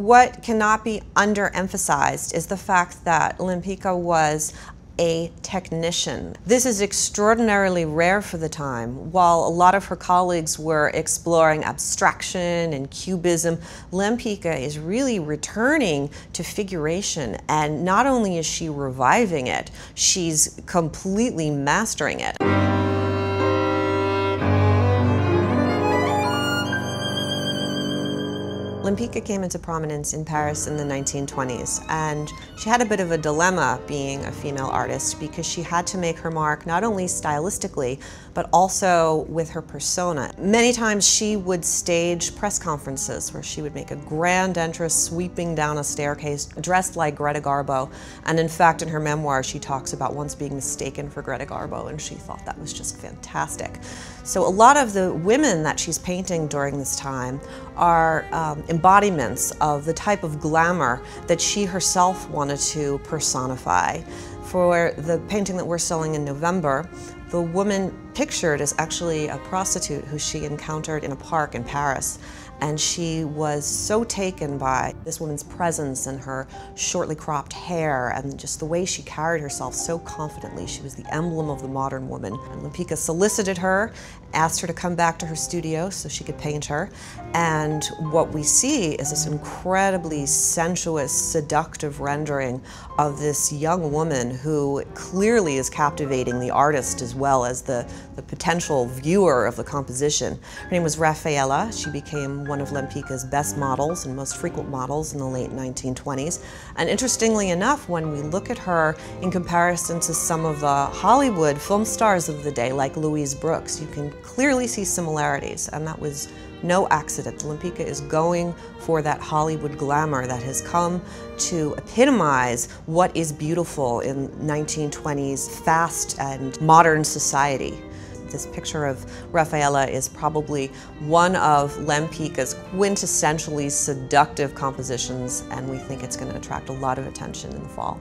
what cannot be underemphasized is the fact that Lempicka was a technician. This is extraordinarily rare for the time. While a lot of her colleagues were exploring abstraction and cubism, Lempicka is really returning to figuration, and not only is she reviving it, she's completely mastering it. Lempicka came into prominence in Paris in the 1920s, and she had a bit of a dilemma being a female artist because she had to make her mark not only stylistically, but also with her persona. Many times she would stage press conferences where she would make a grand entrance sweeping down a staircase dressed like Greta Garbo, and in fact in her memoir she talks about once being mistaken for Greta Garbo, and she thought that was just fantastic. So a lot of the women that she's painting during this time are embodiments of the type of glamour that she herself wanted to personify. For the painting that we're selling in November, the woman pictured is actually a prostitute who she encountered in a park in Paris. And she was so taken by this woman's presence and her shortly cropped hair and just the way she carried herself so confidently. She was the emblem of the modern woman. And Lempicka solicited her, asked her to come back to her studio so she could paint her. And what we see is this incredibly sensuous, seductive rendering of this young woman who clearly is captivating the artist as well as the potential viewer of the composition. Her name was Rafaëla. She became one of Lempicka's best models and most frequent models in the late 1920s. And interestingly enough, when we look at her in comparison to some of the Hollywood film stars of the day, like Louise Brooks, you can clearly see similarities, and that was no accident. Lempicka is going for that Hollywood glamour that has come to epitomize what is beautiful in 1920s fast and modern society. This picture of Rafaëla is probably one of Lempicka's quintessentially seductive compositions, and we think it's going to attract a lot of attention in the fall.